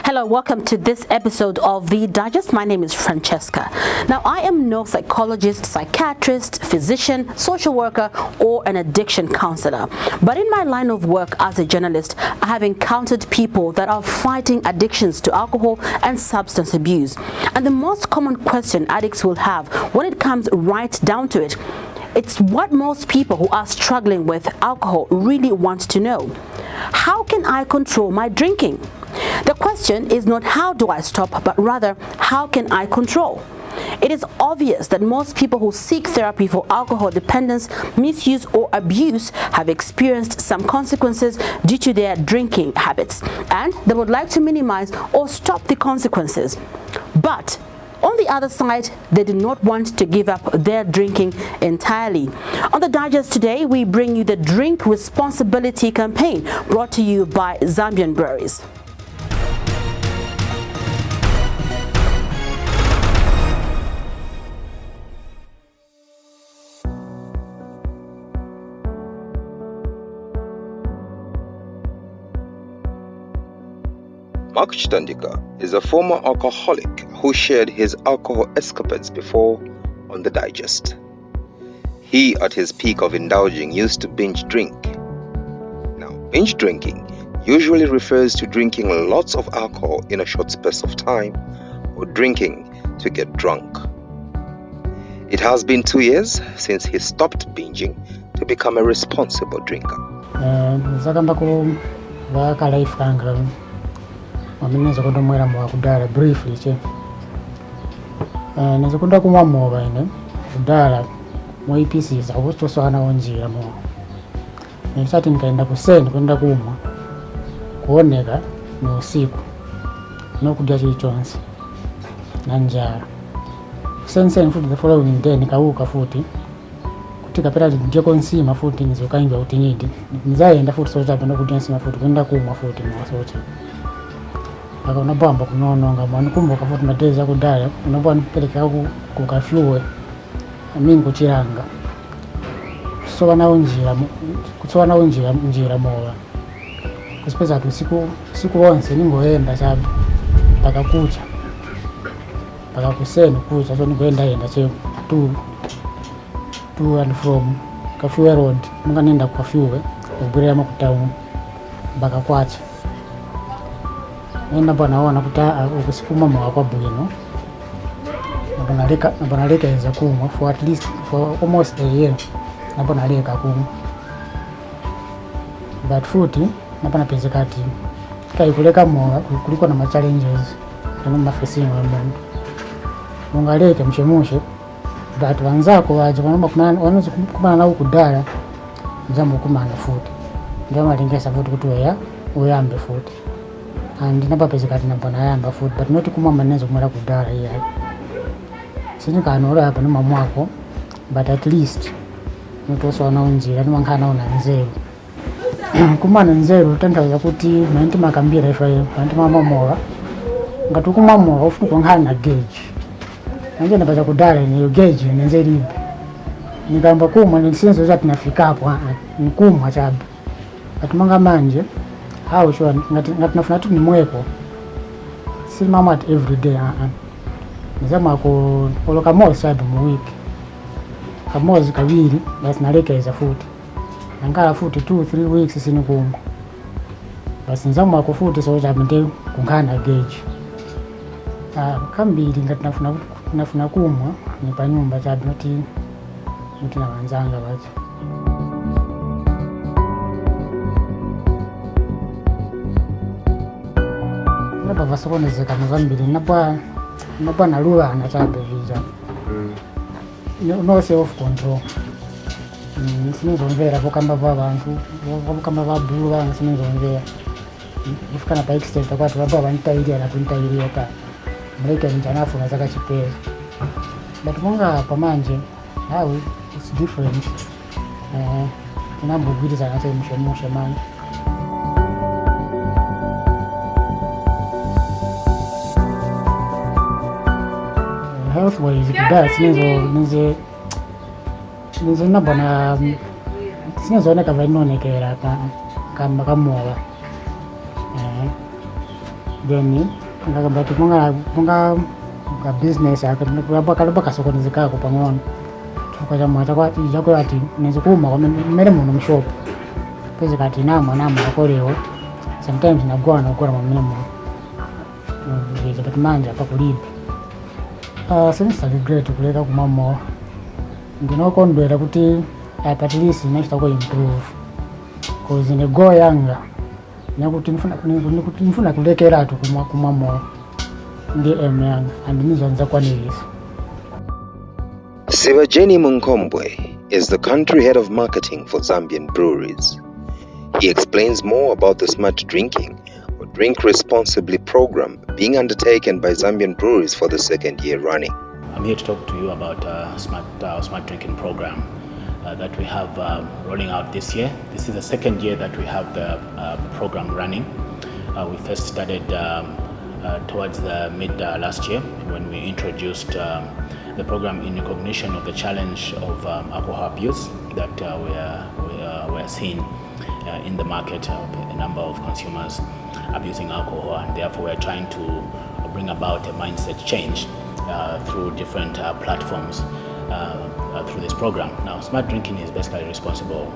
Hello, welcome to this episode of The Digest. My name is Francesca. Now, I am no psychologist, psychiatrist, physician, social worker, or an addiction counselor. But in my line of work as a journalist, I have encountered people that are fighting addictions to alcohol and substance abuse. And the most common question addicts will have when it comes right down to it, it's what most people who are struggling with alcohol really want to know. How can I control my drinking? The question is not how do I stop, but rather how can I control? It is obvious that most people who seek therapy for alcohol dependence, misuse, or abuse have experienced some consequences due to their drinking habits, and they would like to minimize or stop the consequences. But on the other side, they do not want to give up their drinking entirely. On the Digest today, we bring you the Drink Responsibility campaign brought to you by Zambian Breweries. Mark Chitandika is a former alcoholic who shared his alcohol escapades before on the Digest. He, at his peak of indulging, used to binge drink. Now, binge drinking usually refers to drinking lots of alcohol in a short space of time or drinking to get drunk. It has been 2 years since he stopped binging to become a responsible drinker. Wameneza kwenda mwera mwa kudala briefly che neza kwenda kumwa mwa ine kudala mwa EPC za kutoswana onjira mwa nisati nikaenda kuseni kwenda kumwa kuoneka ni usiku no kudya chichonse na njala sense futi the following day nikauka futi kutika pera nje konsima futi nizokainga utinyidi nizaenda futi socha kwenda kudya nsima futi kwenda kumwa futi mwa socha unabamba kunononga mwana kumbuka futhi madezi akudala unabona peleka ku kafyuwe mimi kuchiranga so wana unjira mowa kusipeza tu siku wonse ningoenda sabu paka kucha paka kuseni kucha so ningoenda che to and from Kafyuwe road munga nenda ku Kafyuwe ubure amakutamu mpaka kwacha nenda banaona kuta ukusukuma mwa kwa bwino nabonaleka iza kumwa for at least for almost a year nabonaleka kumwa but futi napana pesa kati kai kuleka mwa kuliko na challenges na mafesi wa mungu mungaleke mshemushe but wanzako waje wanaanza kumana na ukudala njambo kumana futi njama lingesa futi kutoya uyambe futi and napa pesa kati nabona yamba food but not kuma manezo kumala kudala iya sini kanora hapa ni mamwako but at least mtoso anaonjira ni mankana ona nzero kuma nzero tanda kuti menti makambira ifa anti mama moa ngatukuma moa ofu kwankana na gauge nanje nabaza kudala ni gauge nzeri nigamba kuma ni senso zati nafika hapo nikumwa chabu atumanga manje how sure ngati nafuna tu ni mweko si mama at every day nizama ko oloka mosi sabu mu week kamozi kabiri basi nalekeza futi ngala futi 2-3 weeks sini kumwa basi nizama ko futi so ja mende kungana gauge kambiri ngati nafuna kumwa ni pa nyumba chabu noti na wanzanga baje napa vasokonezeka muzambiri napa nalula anachabe vija no self control sinizomvera vokamba vavantu vokamba vabhulu vanhu sinizomvera ifikana pa extent kwati vapa vanitairira kunitairira ka mleke mchanafu na zaka chipezi. But munga pamanje, how it's different. Nambu gwidi za nase mshemushe man. Health-wise, that's nizo nabona sinazona kavanonekera kamuola. Then ngakabati munga ka business akaba kasokonezeka kupangona. Tukaja mwacha kwa jako ati nizikuma kwa mere muno mshop. Pese kati nama akolewo. Sometimes nagwa mu memo. Ngize batumanja pakulipa. Since I regret kuleka kumamo. Ndinokondwera kuti at least nachita ko improve. Cause in a go yanga nyakuti nifuna kulekera tu kumamo. Ndi emyanga and nizonza kwaniriza. Sibajeni Munkombwe is the country head of marketing for Zambian breweries. He explains more about the Smart Drinking or Drink Responsibly program being undertaken by Zambian breweries for the second year running. I'm here to talk to you about Smart Drinking program that we have rolling out this year. This is the second year that we have the program running. We first started towards the mid last year when we introduced the program in recognition of the challenge of alcohol abuse that we are seeing in the market, a number of consumers abusing alcohol, and therefore we are trying to bring about a mindset change through different platforms through this program. Now, Smart Drinking is basically responsible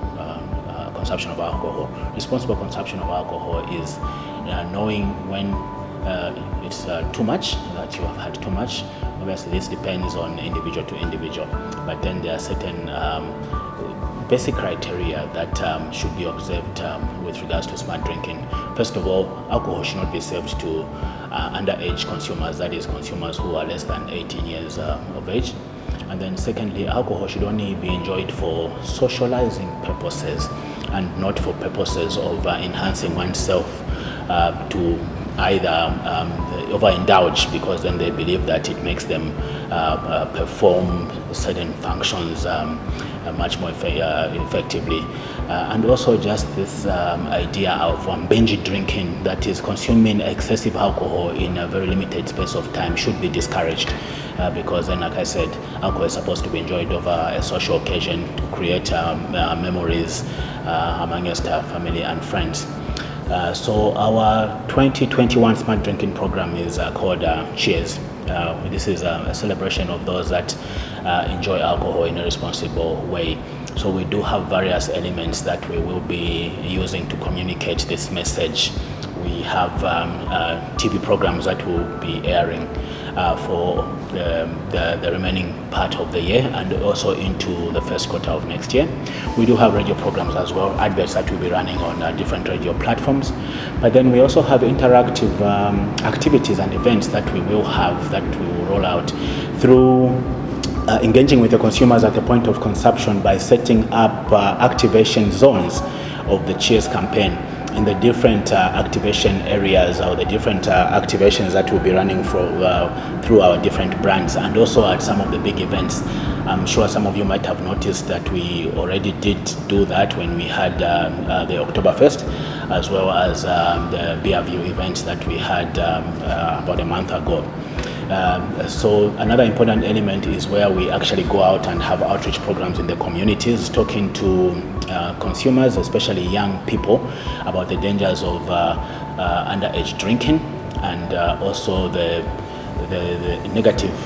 consumption of alcohol. Responsible consumption of alcohol is knowing when it's too much, that you have had too much. Obviously, this depends on individual to individual, but then there are certain basic criteria that should be observed with regards to smart drinking. First of all, alcohol should not be served to underage consumers, that is, consumers who are less than 18 years of age. And then secondly, alcohol should only be enjoyed for socializing purposes and not for purposes of enhancing oneself to either overindulge, because then they believe that it makes them perform certain functions much more effectively. And also just this idea of binge drinking, that is consuming excessive alcohol in a very limited space of time, should be discouraged. Because then, like I said, alcohol is supposed to be enjoyed over a social occasion to create memories among your staff, family and friends. So our 2021 Smart Drinking program is called Cheers. This is a celebration of those that enjoy alcohol in a responsible way. So we do have various elements that we will be using to communicate this message. We have TV programs that will be airing for the remaining part of the year and also into the first quarter of next year. We do have radio programs as well, adverts that will be running on different radio platforms. But then we also have interactive activities and events that we will have, that we will roll out through engaging with the consumers at the point of consumption by setting up activation zones of the Cheers campaign in the different activation areas, or the different activations that will be running through our different brands, and also at some of the big events. I'm sure some of you might have noticed that we already did do that when we had the Oktoberfest, as well as the Beer View events that we had about a month ago. So another important element is where we actually go out and have outreach programs in the communities, talking to consumers, especially young people, about the dangers of underage drinking, and also the negative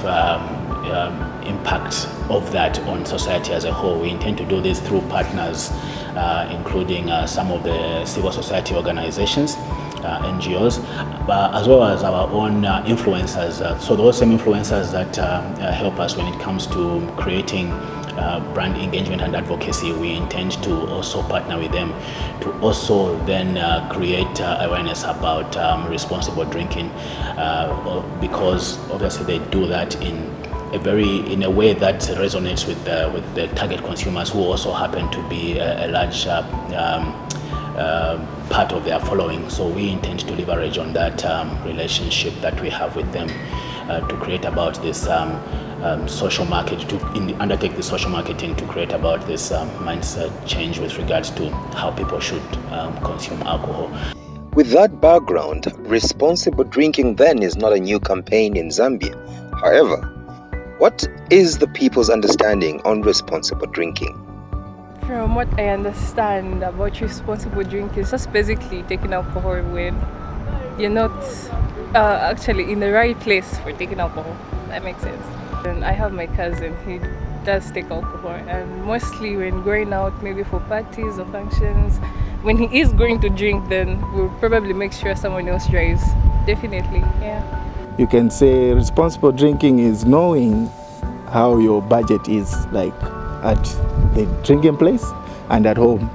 impact of that on society as a whole. We intend to do this through partners, including some of the civil society organizations, NGOs, as well as our own influencers. So those same influencers that help us when it comes to creating brand engagement and advocacy, we intend to also partner with them to also then create awareness about responsible drinking, because obviously they do that in a way that resonates with the target consumers, who also happen to be a large part of their following. So we intend to leverage on that relationship that we have with them. to create about this social market, to undertake the social marketing to create about this mindset change with regards to how people should consume alcohol. With that background, responsible drinking then is not a new campaign in Zambia. However, what is the people's understanding on responsible drinking? From what I understand about responsible drinking, it's just basically taking alcohol when you're not actually in the right place for taking alcohol. That makes sense. And I have my cousin, he does take alcohol, and mostly when going out, maybe for parties or functions, when he is going to drink, then we'll probably make sure someone else drives. Definitely, yeah. You can say responsible drinking is knowing how your budget is, like at the drinking place and at home,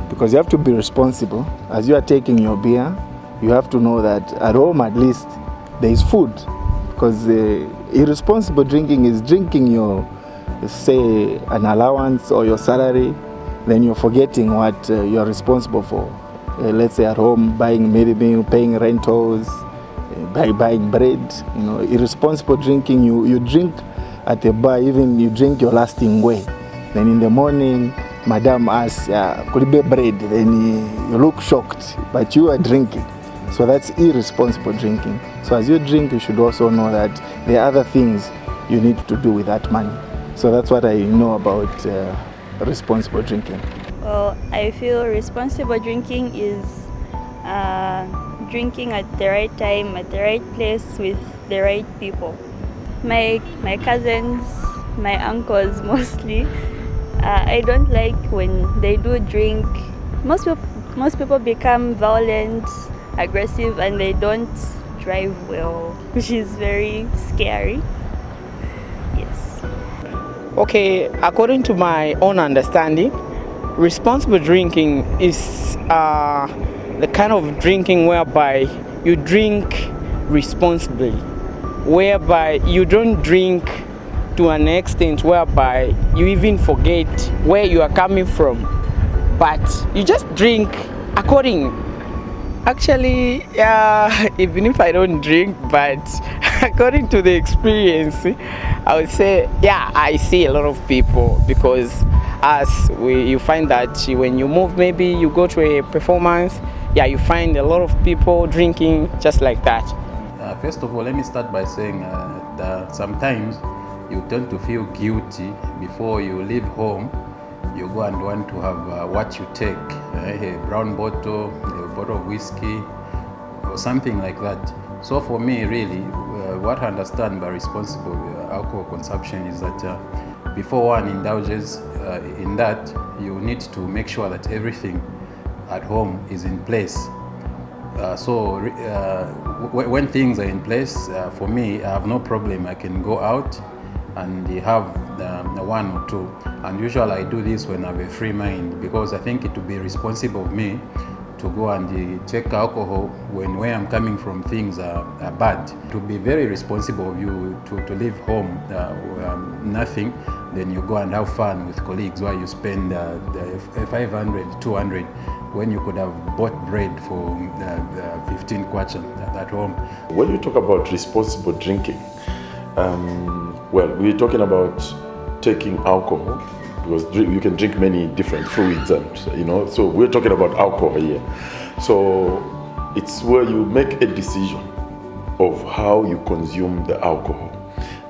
because you have to be responsible. As you are taking your beer, you have to know that at home at least there is food, because irresponsible drinking is drinking your, say, an allowance or your salary, then you're forgetting what you're responsible for. Let's say at home, buying meal, paying rentals, buying bread. You know, irresponsible drinking, you drink at a bar, even you drink your last ingwe. Then in the morning, madam asks, could it be bread? Then you look shocked, but you are drinking. So that's irresponsible drinking. So as you drink, you should also know that there are other things you need to do with that money. So that's what I know about responsible drinking. Well, I feel responsible drinking is drinking at the right time, at the right place, with the right people. My cousins, my uncles mostly, I don't like when they do drink. Most people become violent, aggressive, and they don't drive well, which is very scary. Yes. Okay, according to my own understanding, responsible drinking is the kind of drinking whereby you drink responsibly, whereby you don't drink to an extent whereby you even forget where you are coming from, but you just drink according. Actually, even if I don't drink, but according to the experience, I would say, I see a lot of people, because you find that when you move, maybe you go to a performance, you find a lot of people drinking just like that. First of all, let me start by saying that sometimes you tend to feel guilty before you leave home. You go and want to have what you take, a brown bottle, a bottle of whiskey, or something like that. So for me, really, what I understand by responsible alcohol consumption is that before one indulges in that, you need to make sure that everything at home is in place. When things are in place, for me, I have no problem. I can go out and have one or two. And usually I do this when I have a free mind, because I think it would be responsible of me to go and take alcohol when where I'm coming from things are bad. It would be very responsible of you to leave home nothing, then you go and have fun with colleagues while you spend 500, 200, when you could have bought bread for 15 kwacha at home. When you talk about responsible drinking, we're talking about taking alcohol, because you can drink many different fluids, and so we're talking about alcohol here. So it's where you make a decision of how you consume the alcohol,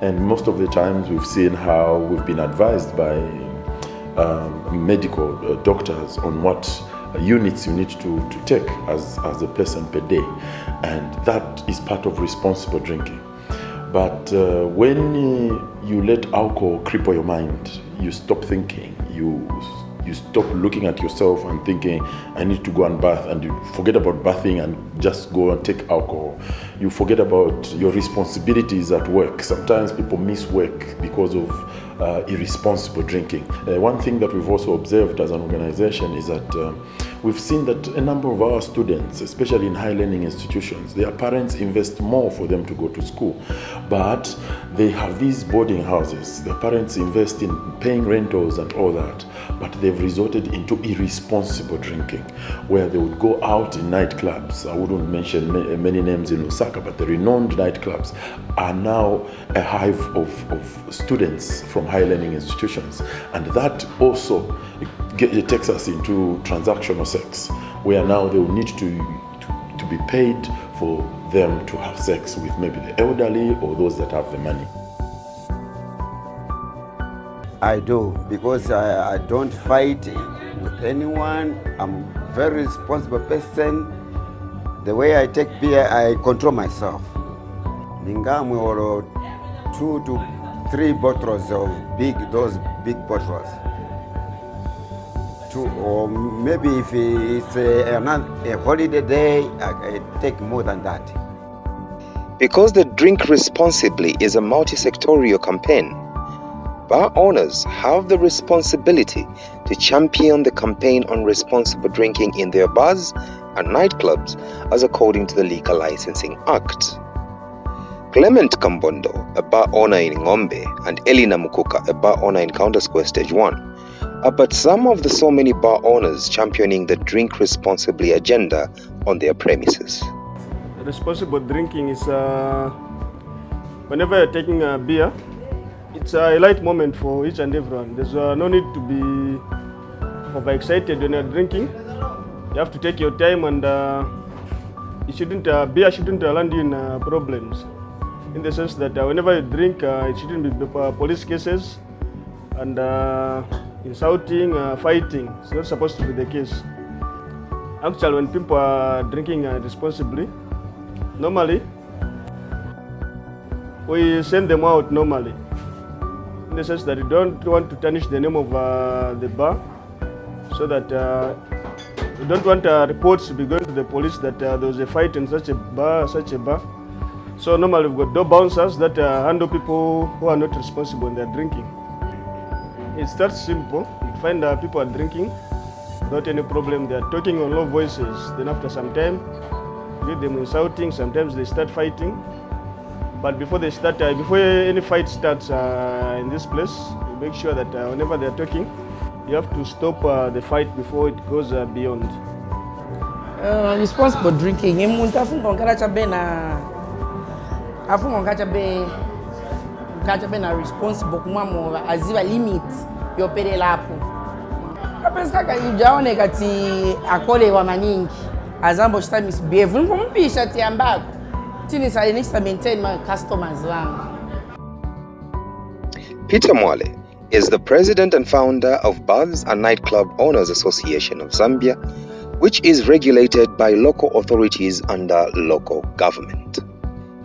and most of the times we've seen how we've been advised by medical doctors on what units you need to take as a person per day, and that is part of responsible drinking. But when you let alcohol cripple your mind, you stop thinking, you stop looking at yourself and thinking, I need to go and bath, and you forget about bathing and just go and take alcohol. You forget about your responsibilities at work. Sometimes people miss work because of irresponsible drinking. One thing that we've also observed as an organization is that we've seen that a number of our students, especially in high learning institutions, their parents invest more for them to go to school, but they have these boarding houses. Their parents invest in paying rentals and all that, but they've resorted into irresponsible drinking, where they would go out in nightclubs. I wouldn't mention many names in Lusaka, but the renowned nightclubs are now a hive of students from high learning institutions. And that also it takes us into transactional sex, where now they will need to be paid for them to have sex with maybe the elderly or those that have the money. I do, because I don't fight with anyone. I'm a very responsible person. The way I take beer, I control myself. Ningamwe or 2 to 3 bottles of those big bottles. Or maybe if it's a holiday day, I take more than that. Because the Drink Responsibly is a multi-sectorial campaign, bar owners have the responsibility to champion the campaign on responsible drinking in their bars and nightclubs as according to the Liquor Licensing Act. Clement Kambondo, a bar owner in Ngombe, and Elina Mukuka, a bar owner in Counter Square Stage 1, are but some of the so many bar owners championing the Drink Responsibly agenda on their premises. Responsible drinking is whenever you're taking a beer, it's a light moment for each and everyone. There's no need to be overexcited when you're drinking. You have to take your time, and beer shouldn't land you in problems. In the sense that whenever you drink, it shouldn't be police cases and insulting, fighting. It's not supposed to be the case. Actually, when people are drinking responsibly, normally, we send them out normally. In the sense that you don't want to tarnish the name of the bar, so that you don't want reports to be going to the police that there was a fight in such a bar. So normally we've got door bouncers that handle people who are not responsible when they're drinking. It starts simple. You find people are drinking without any problem. They are talking on low voices. Then after some time, you hear them insulting. Sometimes they start fighting. But before any fight starts in this place, you make sure that whenever they are talking, you have to stop the fight before it goes beyond. Responsible drinking. Responsible kumamova aziva limit yoperelapo kapesa kajaone kati akolewa maningi azambo chita misbehave ngompisha tiambako tini salinisa maintain my customers wangu. Peter Mwale is the president and founder of Bars and Nightclub Owners Association of Zambia, which is regulated by local authorities under local government.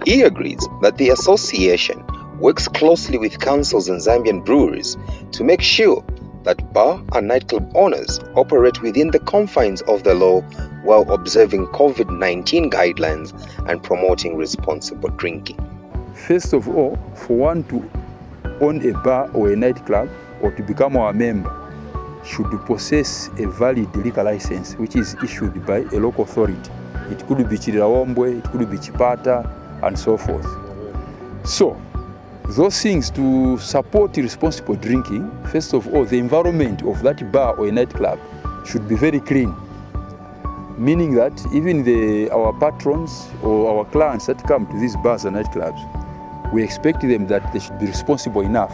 He agrees that the association works closely with councils and Zambian breweries to make sure that bar and nightclub owners operate within the confines of the law while observing COVID-19 guidelines and promoting responsible drinking. First of all, for one to own a bar or a nightclub or to become our member should possess a valid liquor license which is issued by a local authority. It could be Chirawombwe, it could be Chipata, and so forth. So, those things to support responsible drinking, first of all, the environment of that bar or a nightclub should be very clean. Meaning that even our patrons or our clients that come to these bars and nightclubs, we expect them that they should be responsible enough.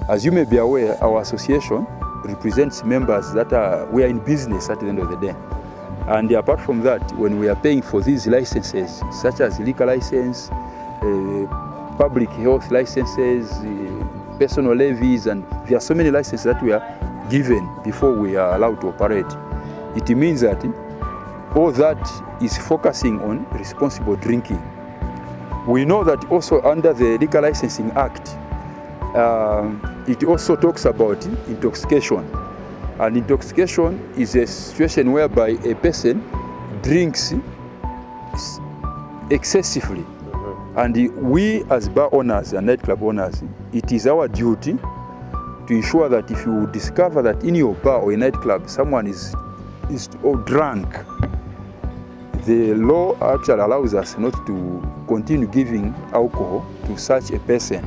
As you may be aware, our association represents members that we are in business at the end of the day. And apart from that, when we are paying for these licenses, such as liquor license, public health licenses, personal levies, and there are so many licenses that we are given before we are allowed to operate. It means that all that is focusing on responsible drinking. We know that also under the Liquor Licensing Act, it also talks about intoxication. And intoxication is a situation whereby a person drinks excessively. And we as bar owners and nightclub owners, it is our duty to ensure that if you discover that in your bar or a nightclub someone is or drunk, the law actually allows us not to continue giving alcohol to such a person.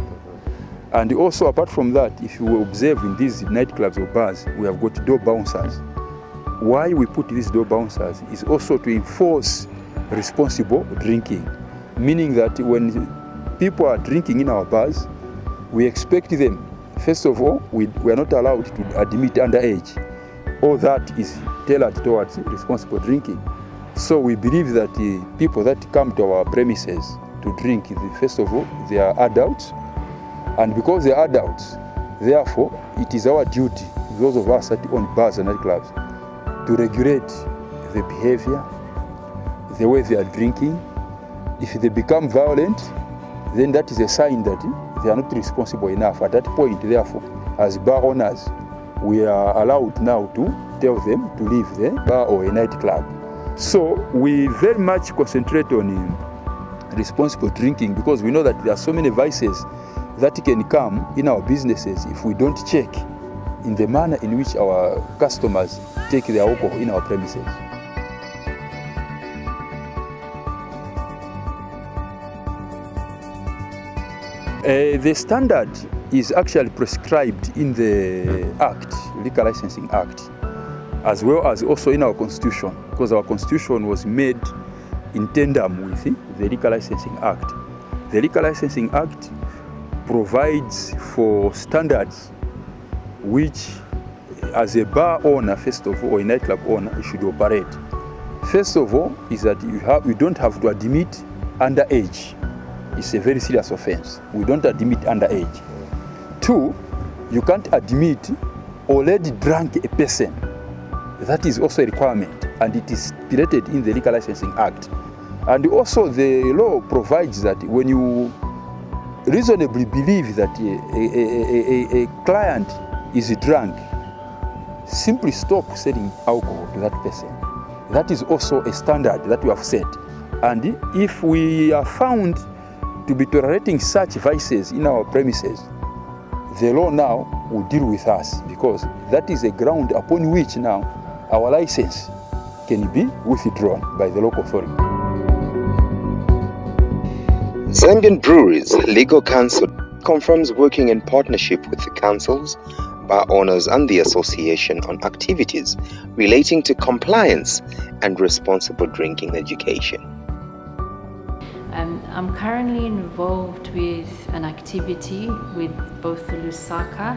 And also, apart from that, if you observe in these nightclubs or bars, we have got door bouncers. Why we put these door bouncers is also to enforce responsible drinking, meaning that when people are drinking in our bars, we expect them, first of all, we are not allowed to admit underage. All that is tailored towards responsible drinking. So we believe that the people that come to our premises to drink, first of all, they are adults. And because they are adults, therefore, it is our duty, those of us that own bars and nightclubs, to regulate the behavior, the way they are drinking. If they become violent, then that is a sign that they are not responsible enough. At that point, therefore, as bar owners, we are allowed now to tell them to leave the bar or a nightclub. So we very much concentrate on responsible drinking because we know that there are so many vices that can come in our businesses if we don't check in the manner in which our customers take their alcohol in our premises. The standard is actually prescribed in the Act, Liquor Licensing Act, as well as also in our Constitution, because our Constitution was made in tandem with the Liquor Licensing Act. The Liquor Licensing Act provides for standards which, as a bar owner, first of all, or a nightclub owner, you should operate. First of all, is that you don't have to admit underage. It's a very serious offense. We don't admit underage. 2, you can't admit already drunk a person. That is also a requirement, and it is stipulated in the Liquor Licensing Act. And also the law provides that when you reasonably believe that a client is drunk, simply stop selling alcohol to that person. That is also a standard that we have set. And if we are found to be tolerating such vices in our premises, the law now will deal with us, because that is a ground upon which now our license can be withdrawn by the local authority. Zambian Breweries Legal Council confirms working in partnership with the councils, bar owners and the association on activities relating to compliance and responsible drinking education. I'm currently involved with an activity with both the Lusaka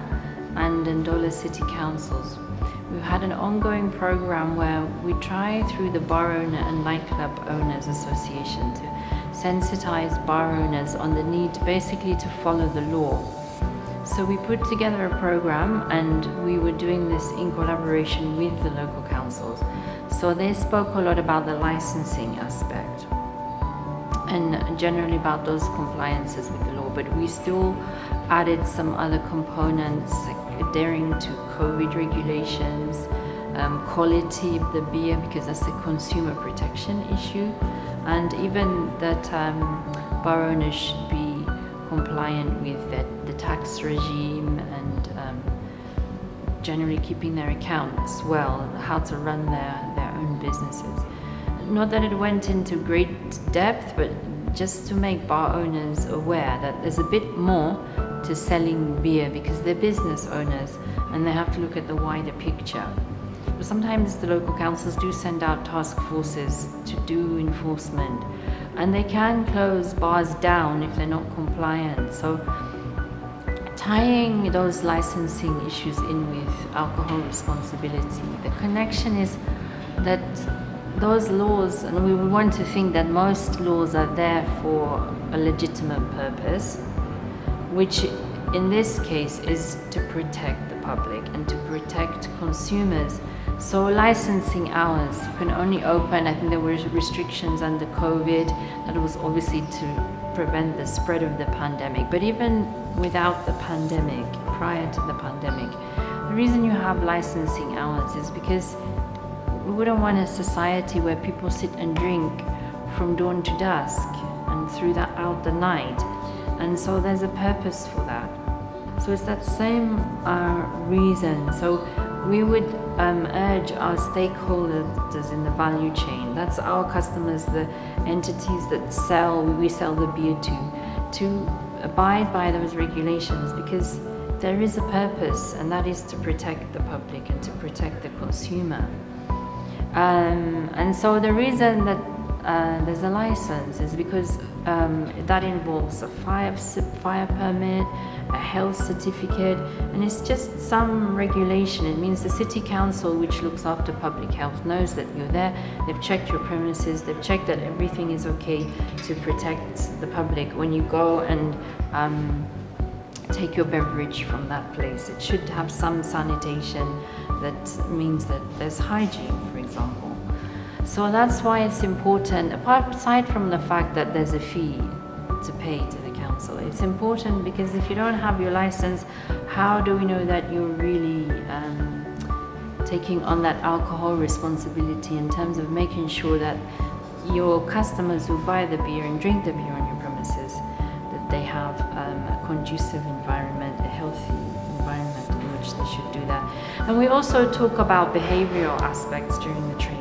and Ndola City Councils. We've had an ongoing program where we try through the Bar Owner and Nightclub Owners Association to sensitize bar owners on the need basically to follow the law. So we put together a program, and we were doing this in collaboration with the local councils. So they spoke a lot about the licensing aspect and generally about those compliances with the law, but we still added some other components like adhering to COVID regulations, quality of the beer, because that's a consumer protection issue, and even that bar owners should be compliant with the tax regime and generally keeping their accounts well, how to run their own businesses. Not that it went into great depth, but just to make bar owners aware that there's a bit more to selling beer, because they're business owners and they have to look at the wider picture. But sometimes the local councils do send out task forces to do enforcement, and they can close bars down if they're not compliant. So tying those licensing issues in with alcohol responsibility, the connection is that those laws, and we would want to think that most laws are there for a legitimate purpose, which in this case is to protect the public and to protect consumers. So licensing hours, you can only open, I think there were restrictions under COVID, that was obviously to prevent the spread of the pandemic. But even without the pandemic, prior to the pandemic, the reason you have licensing hours is because we wouldn't want a society where people sit and drink from dawn to dusk and throughout the night. And so there's a purpose for that. So it's that same reason. So we would urge our stakeholders in the value chain, that's our customers, the entities that we sell the beer to abide by those regulations, because there is a purpose, and that is to protect the public and to protect the consumer. And so the reason that there's a license is because that involves a fire permit, a health certificate, and it's just some regulation. It means the city council, which looks after public health, knows that you're there, they've checked your premises, they've checked that everything is okay to protect the public when you go and take your beverage from that place. It should have some sanitation that means that there's hygiene, for example. So that's why it's important, aside from the fact that there's a fee to pay to the council. It's important because if you don't have your license, how do we know that you're really taking on that alcohol responsibility in terms of making sure that your customers who buy the beer and drink the beer on your premises, that they have a conducive environment, a healthy environment in which they should do that. And we also talk about behavioral aspects during the training.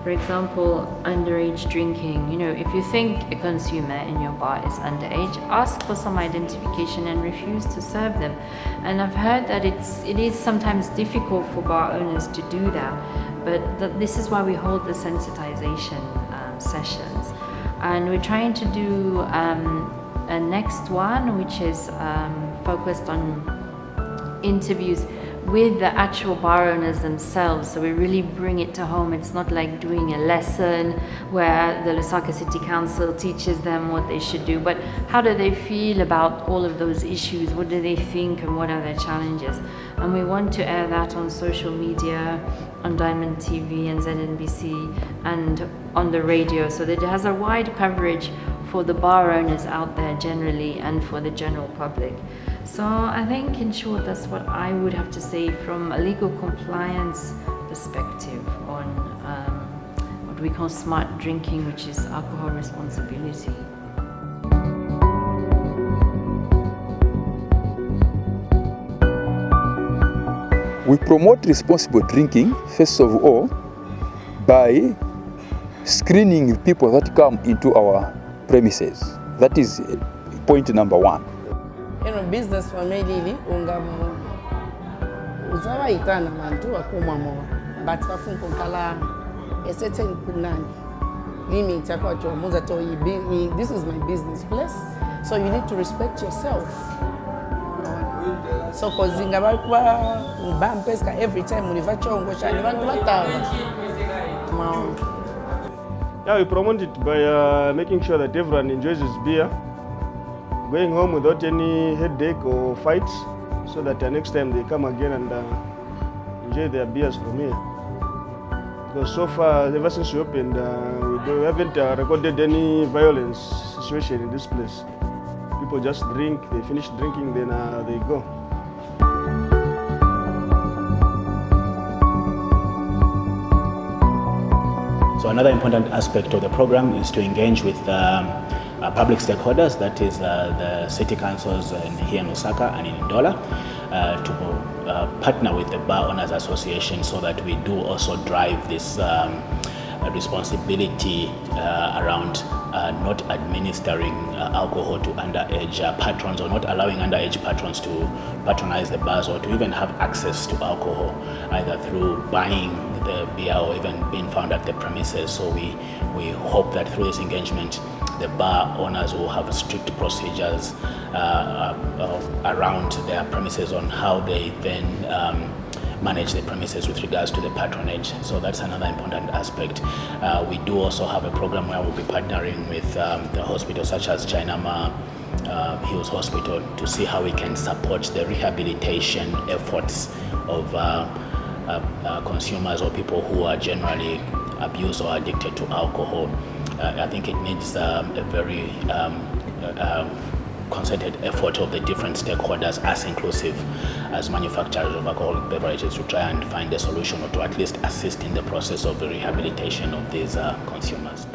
For example, underage drinking. You know, if you think a consumer in your bar is underage, ask for some identification and refuse to serve them. And I've heard that it is sometimes difficult for bar owners to do that, but this is why we hold the sensitization sessions. And we're trying to do a next one, which is focused on interviews with the actual bar owners themselves, so we really bring it to home. It's not like doing a lesson where the Lusaka City Council teaches them what they should do, but how do they feel about all of those issues? What do they think and what are their challenges? And we want to air that on social media, on Diamond TV and ZNBC, and on the radio, so that it has a wide coverage for the bar owners out there generally and for the general public. So I think in short that's what I would have to say from a legal compliance perspective on what we call smart drinking, which is alcohol responsibility. We promote responsible drinking, first of all, by screening people that come into our premises. That is point number one. Business family uzaba itana bantu akuma mo but bafuna ukala a certain kunani limit yakwacho muza to this is my business place, so you need to respect yourself. So kozinga balikuba bampeska every time univacho ngoshani bantu batawa. Yeah, we promote it by making sure that everyone enjoys his beer, going home without any headache or fights, so that next time they come again and enjoy their beers from here. Because so far, ever since we opened, we haven't recorded any violence situation in this place. People just drink, they finish drinking, then they go. So another important aspect of the program is to engage with public stakeholders, that is the city councils here in Lusaka and in Ndola, to partner with the Bar Owners Association so that we do also drive this responsibility around not administering alcohol to underage patrons, or not allowing underage patrons to patronize the bars or to even have access to alcohol, either through buying the beer or even being found at the premises. So we hope that through this engagement, the bar owners will have strict procedures around their premises on how they then manage the premises with regards to the patronage. So that's another important aspect. We do also have a program where we'll be partnering with the hospitals such as Chainama Hills Hospital to see how we can support the rehabilitation efforts of consumers or people who are generally abused or addicted to alcohol. I think it needs a very concerted effort of the different stakeholders, as inclusive as manufacturers of alcoholic beverages, to try and find a solution or to at least assist in the process of the rehabilitation of these consumers.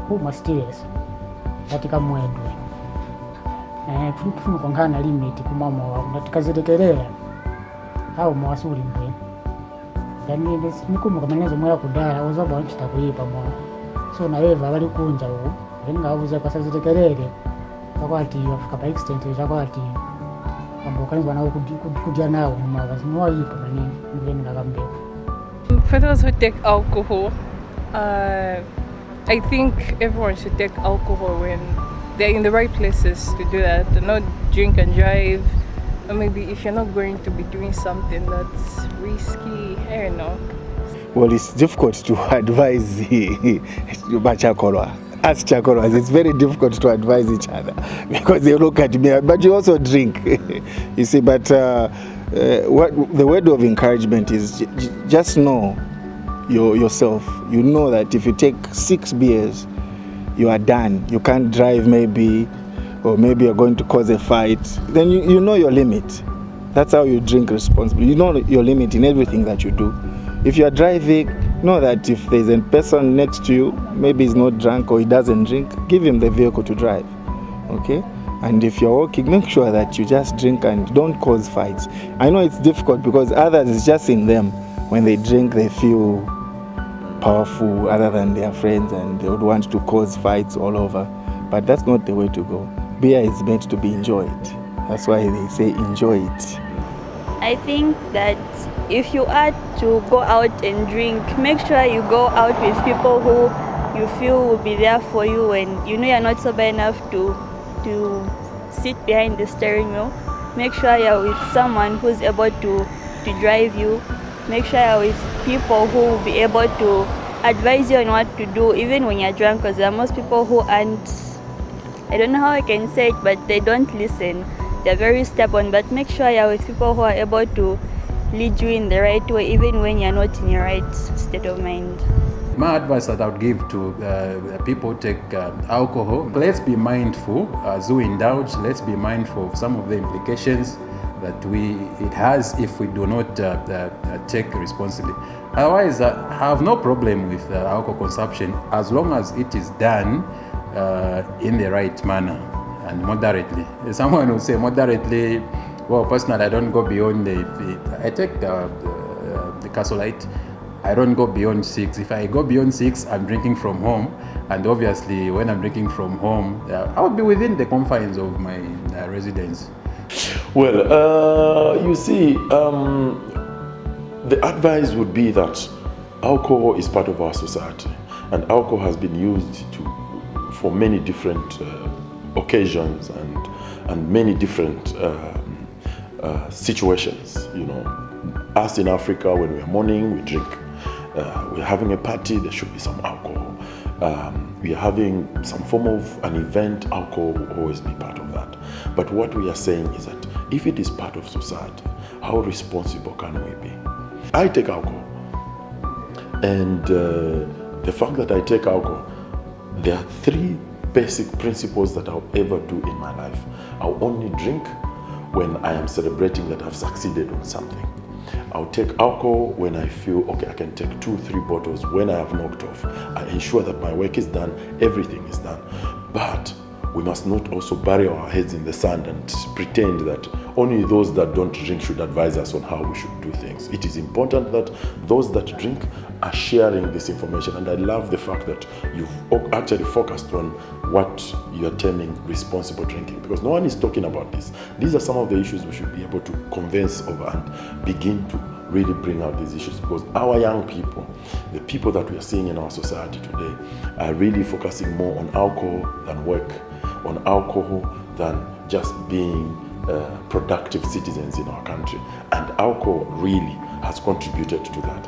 Who mysterious katika mwendwe tufuna kunkhala na limit kumwa mowa tikazitekelera awo mowa siulimbe yani nikumuka manezo mwera kudala ozoba wanchita kuyipa mowa so naweva abali kunja ubu then ngabuze kasazitekelere pakwati wafika pa extent chakwati ambokanizwa nawe kudya nawo mumavazi mwayipa maningi ndiveni ngakambeka. For those who take alcohol, I think everyone should take alcohol when they're in the right places to do that, and not drink and drive. Or maybe if you're not going to be doing something that's risky, I don't know. Well, it's difficult to advise Chakolwa. As Chakolwas, it's very difficult to advise each other because they look at me, but you also drink. You see, but what the word of encouragement is just know yourself. You know that if you take 6 beers, you are done. You can't drive maybe, or maybe you're going to cause a fight. Then you know your limit. That's how you drink responsibly. You know your limit in everything that you do. If you are driving, know that if there's a person next to you, maybe he's not drunk or he doesn't drink, give him the vehicle to drive, okay? And if you're walking, make sure that you just drink and don't cause fights. I know it's difficult because others, it's just in them. When they drink, they feel powerful other than their friends and they would want to cause fights all over. But that's not the way to go. Beer is meant to be enjoyed. That's why they say enjoy it. I think that if you are to go out and drink, make sure you go out with people who you feel will be there for you when you know you're not sober enough to sit behind the steering wheel. Make sure you're with someone who's able to drive you. Make sure you're with people who will be able to advise you on what to do even when you're drunk, because there are most people who aren't, I don't know how I can say it, but they don't listen. They're very stubborn, but make sure you're with people who are able to lead you in the right way even when you're not in your right state of mind. My advice that I would give to people who take alcohol, let's be mindful as we indulge, let's be mindful of some of the implications that it has if we do not take responsibly. Otherwise, I have no problem with alcohol consumption as long as it is done in the right manner and moderately. Someone will say moderately, well, personally, I don't go beyond I take the Castle Light. I don't go beyond 6. If I go beyond 6, I'm drinking from home. And obviously, when I'm drinking from home, I'll be within the confines of my residence. Well, you see, the advice would be that alcohol is part of our society. And alcohol has been used for many different occasions and many different situations. You know, us in Africa, when we're mourning, we drink. We're having a party, there should be some alcohol. We are having some form of an event, alcohol will always be part of that. But what we are saying is that if it is part of society, how responsible can we be? I take alcohol, and the fact that I take alcohol, there are 3 basic principles that I'll ever do in my life. I'll only drink when I am celebrating that I've succeeded on something. I'll take alcohol when I feel, okay, I can take 2-3 bottles when I have knocked off. I ensure that my work is done, everything is done. But we must not also bury our heads in the sand and pretend that only those that don't drink should advise us on how we should do things. It is important that those that drink are sharing this information, and I love the fact that you've actually focused on what you're terming responsible drinking, because no one is talking about this. These are some of the issues we should be able to converse over and begin to really bring out these issues, because our young people, the people that we are seeing in our society today, are really focusing more on alcohol than work, on alcohol than just being productive citizens in our country. And alcohol really has contributed to that.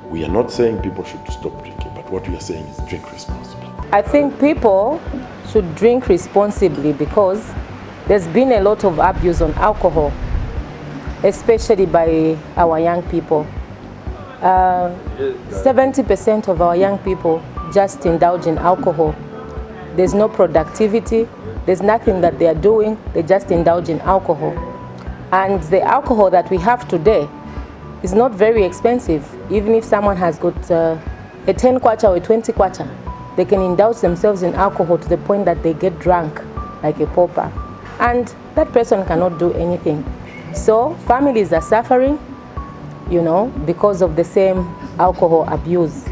We are not saying people should stop drinking, but what we are saying is drink responsibly. I think people should drink responsibly because there's been a lot of abuse on alcohol, especially by our young people. 70% of our young people just indulge in alcohol. There's no productivity, there's nothing that they are doing, they just indulge in alcohol. And the alcohol that we have today is not very expensive. Even if someone has got a 10 kwacha or a 20 kwacha, they can indulge themselves in alcohol to the point that they get drunk like a pauper. and that person cannot do anything. So families are suffering, you know, because of the same alcohol abuse.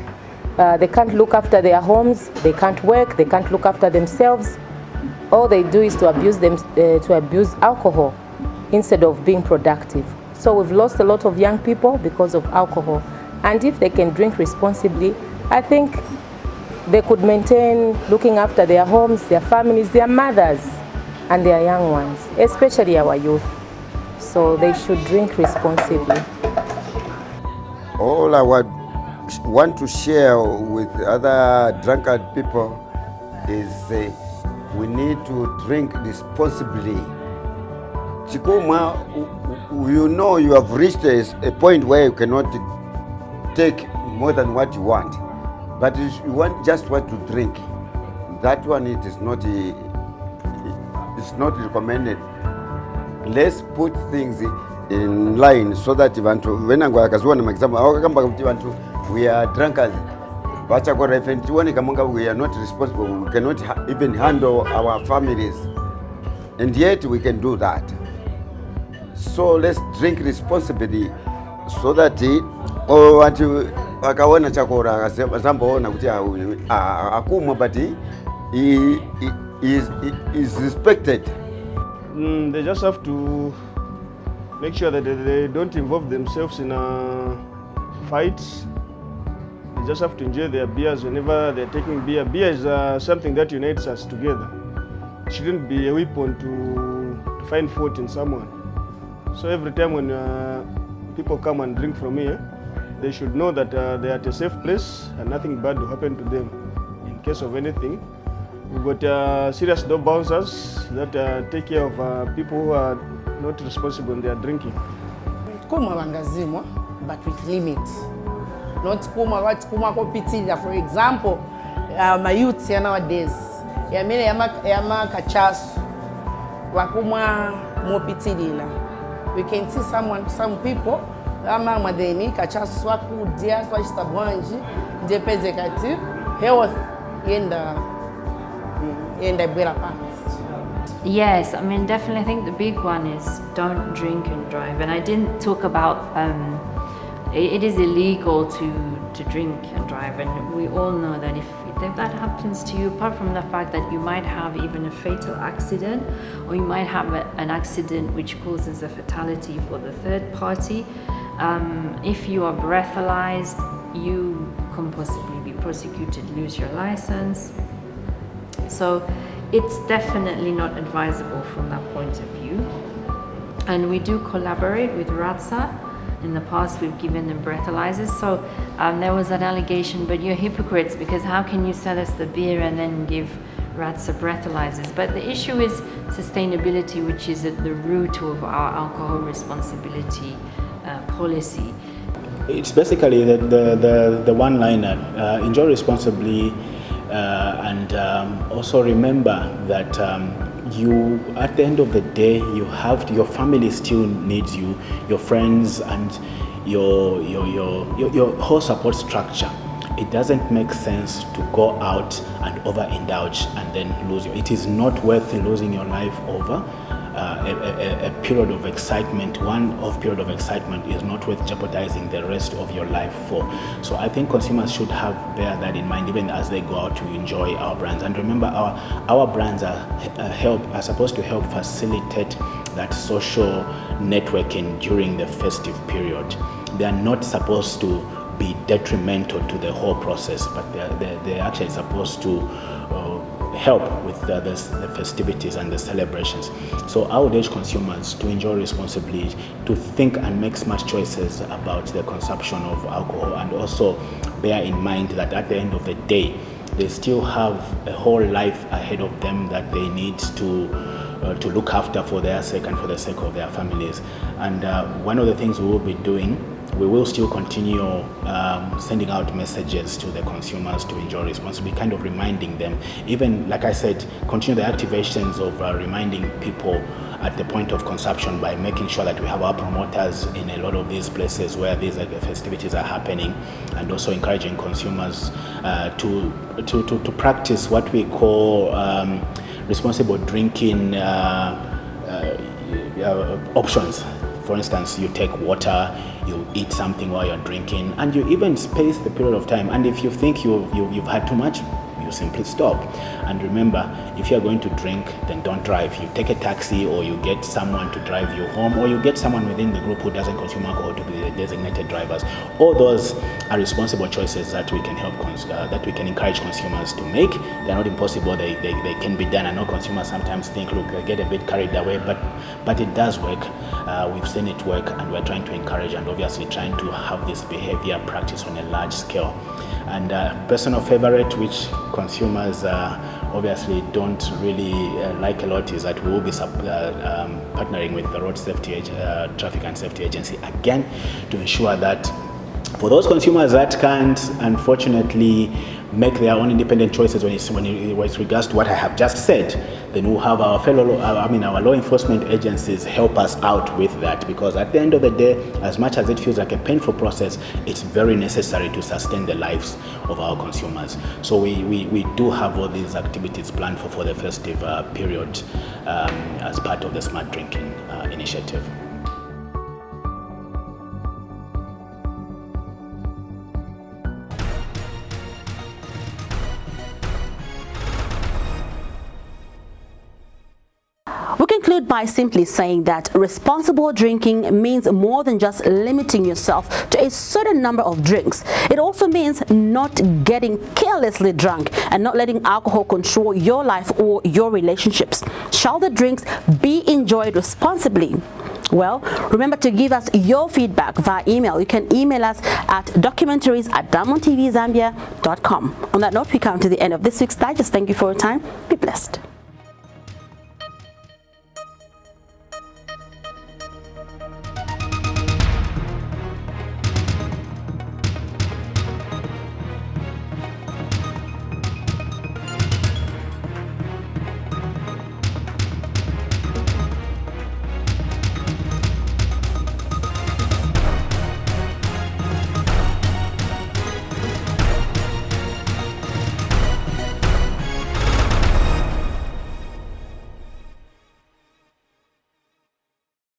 They can't look after their homes, they can't work, they can't look after themselves. All they do is to abuse alcohol instead of being productive. So we've lost a lot of young people because of alcohol. And if they can drink responsibly, I think they could maintain looking after their homes, their families, their mothers, and their young ones, especially our youth. So they should drink responsibly. All I would want to share with other drunkard people is we need to drink responsibly. Chikuma, you know you have reached a point where you cannot take more than what you want. But if you want just what to drink, that one it is not recommended. Let's put things in line so that when I go an example, we are drunkards. We are not responsible. We cannot even handle our families, and yet we can do that. So let's drink responsibly, so that akaona chakora zamboona kuti akumwa, but he is respected. They just have to make sure that they don't involve themselves in fights. They just have to enjoy their beers whenever they're taking beer. Beer is something that unites us together. It shouldn't be a weapon to find fault in someone. So every time when people come and drink from here, they should know that they're at a safe place and nothing bad will happen to them. In case of anything, we've got serious door bouncers that take care of people who are not responsible when they are drinking. Kuma wangazimwa, but with limit. Not kuma kopitila. For example, my youth nowadays, yama kachasu, wakuma mopitilila. We can see some people, ama madeni kachasu swakudia swashtabwanji, jepezekati, health yenda bwera pants. Yes, I mean, definitely I think the big one is don't drink and drive. And I didn't talk about, it is illegal to drink and drive. And we all know that if that happens to you, apart from the fact that you might have even a fatal accident, or you might have an accident which causes a fatality for the third party, if you are breathalyzed, you can possibly be prosecuted, lose your license. So it's definitely not advisable from that point of view. And we do collaborate with RATSA. In the past, we've given them breathalyzers. So there was an allegation, but you're hypocrites, because how can you sell us the beer and then give RATSA breathalyzers? But the issue is sustainability, which is at the root of our alcohol responsibility policy. It's basically the one-liner, enjoy responsibly, and also remember that you, at the end of the day, your family still needs you, your friends, and your whole support structure. It doesn't make sense to go out and overindulge and then lose you. It is not worth losing your life over a period of excitement. One-off period of excitement is not worth jeopardizing the rest of your life for. So I think consumers should bear that in mind, even as they go out to enjoy our brands. And remember, our brands are supposed to help facilitate that social networking during the festive period. They are not supposed to be detrimental to the whole process, but they're actually supposed to help with the festivities and the celebrations. So I would urge consumers to enjoy responsibly, to think and make smart choices about the consumption of alcohol, and also bear in mind that at the end of the day, they still have a whole life ahead of them that they need to look after for their sake and for the sake of their families. And one of the things we will be doing, we will still continue sending out messages to the consumers to enjoy responsibly, kind of reminding them, even like I said, continue the activations of reminding people at the point of consumption by making sure that we have our promoters in a lot of these places where these festivities are happening, and also encouraging consumers to practice what we call responsible drinking options. For instance, you take water, you eat something while you're drinking, and you even space the period of time. And if you think you've had too much, you simply stop. And remember, if you're going to drink, then don't drive. You take a taxi, or you get someone to drive you home, or you get someone within the group who doesn't consume alcohol to be the designated drivers. All those are responsible choices that we can that we can encourage consumers to make. They're not impossible. They can be done. I know consumers sometimes think, look, they get a bit carried away, but it does work. We've seen it work, and we're trying to encourage and obviously trying to have this behavior practice on a large scale. And personal favorite, which consumers obviously don't really like a lot, is that we will be partnering with the Road Safety Traffic and Safety Agency again to ensure that for those consumers that can't, unfortunately, make their own independent choices when it regards to what I have just said, then we'll have our our law enforcement agencies help us out with that, because at the end of the day, as much as it feels like a painful process, it's very necessary to sustain the lives of our consumers. So we do have all these activities planned for the festive period as part of the Smart Drinking initiative. We conclude by simply saying that responsible drinking means more than just limiting yourself to a certain number of drinks. It also means not getting carelessly drunk and not letting alcohol control your life or your relationships. Shall the drinks be enjoyed responsibly? Well, remember to give us your feedback via email. You can email us at documentaries@diamondtvzambia.com. On that note, we come to the end of this week's Digest. Thank you for your time. Be blessed.